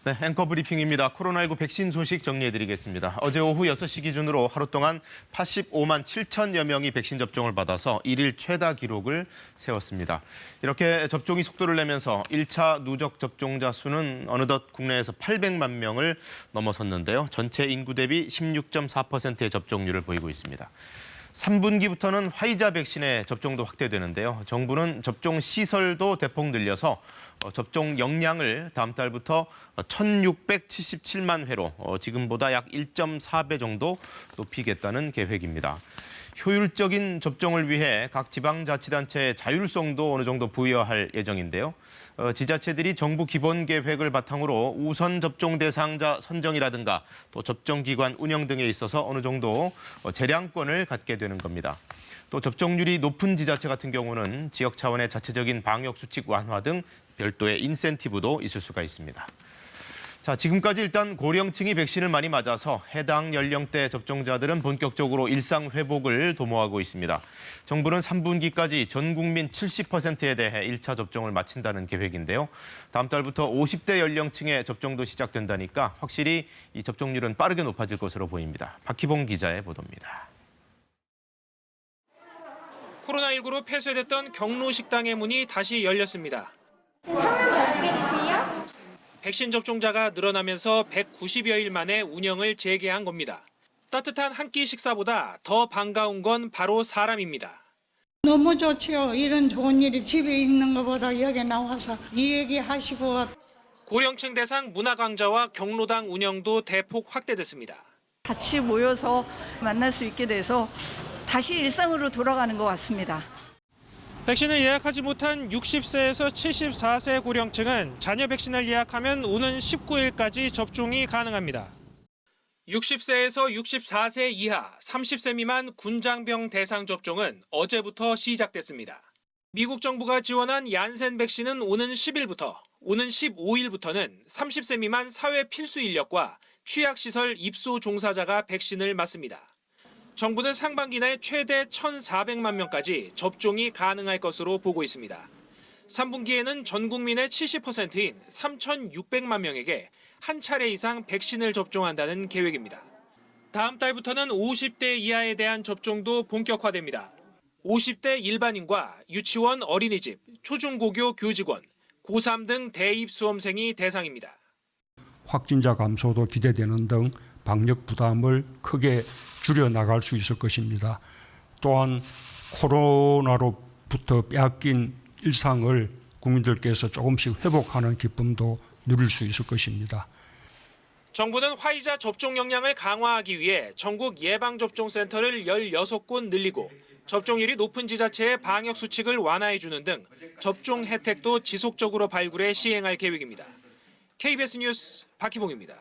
네, 앵커 브리핑입니다. 코로나19 백신 소식 정리해드리겠습니다. 어제 오후 6시 기준으로 하루 동안 85만 7천여 명이 백신 접종을 받아서 일일 최다 기록을 세웠습니다. 이렇게 접종이 속도를 내면서 1차 누적 접종자 수는 어느덧 국내에서 800만 명을 넘어섰는데요. 전체 인구 대비 16.4%의 접종률을 보이고 있습니다. 3분기부터는 화이자 백신의 접종도 확대되는데요. 정부는 접종 시설도 대폭 늘려서 접종 역량을 다음 달부터 1,677만 회로 지금보다 약 1.4배 정도 높이겠다는 계획입니다. 효율적인 접종을 위해 각 지방자치단체의 자율성도 어느 정도 부여할 예정인데요. 지자체들이 정부 기본 계획을 바탕으로 우선 접종 대상자 선정이라든가 또 접종기관 운영 등에 있어서 어느 정도 재량권을 갖게 되는 겁니다. 또 접종률이 높은 지자체 같은 경우는 지역 차원의 자체적인 방역 수칙 완화 등 별도의 인센티브도 있을 수가 있습니다. 자, 지금까지 일단 고령층이 백신을 많이 맞아서 해당 연령대 접종자들은 본격적으로 일상 회복을 도모하고 있습니다. 정부는 3분기까지 전 국민 70%에 대해 1차 접종을 마친다는 계획인데요. 다음 달부터 50대 연령층의 접종도 시작된다니까 확실히 이 접종률은 빠르게 높아질 것으로 보입니다. 박희봉 기자의 보도입니다. 코로나19로 폐쇄됐던 경로 식당의 문이 다시 열렸습니다. 성함이 어떻게 되세요? 백신 접종자가 늘어나면서 190여일 만에 운영을 재개한 겁니다. 따뜻한 한 끼 식사보다 더 반가운 건 바로 사람입니다. 너무 좋지요. 이런 좋은 일이 집에 있는 것보다 여기 나와서 이 얘기하시고. 고령층 대상 문화강좌와 경로당 운영도 대폭 확대됐습니다. 같이 모여서 만날 수 있게 돼서 다시 일상으로 돌아가는 것 같습니다. 백신을 예약하지 못한 60세에서 74세 고령층은 자녀 백신을 예약하면 오는 19일까지 접종이 가능합니다. 60세에서 64세 이하, 30세 미만 군장병 대상 접종은 어제부터 시작됐습니다. 미국 정부가 지원한 얀센 백신은 오는 10일부터, 오는 15일부터는 30세 미만 사회 필수 인력과 취약시설 입소 종사자가 백신을 맞습니다. 정부는 상반기 내 최대 1,400만 명까지 접종이 가능할 것으로 보고 있습니다. 3분기에는 전 국민의 70%인 3,600만 명에게 한 차례 이상 백신을 접종한다는 계획입니다. 다음 달부터는 50대 이하에 대한 접종도 본격화됩니다. 50대 일반인과 유치원 어린이집, 초중고교 교직원, 고3 등 대입 수험생이 대상입니다. 확진자 감소도 기대되는 등 방역 부담을 크게 줄여나갈 수 있을 것입니다. 또한 코로나로부터 빼앗긴 일상을 국민들께서 조금씩 회복하는 기쁨도 누릴 수 있을 것입니다. 정부는 화이자 접종 역량을 강화하기 위해 전국 예방접종센터를 16곳 늘리고 접종률이 높은 지자체의 방역 수칙을 완화해주는 등 접종 혜택도 지속적으로 발굴해 시행할 계획입니다. KBS 뉴스 박희봉입니다.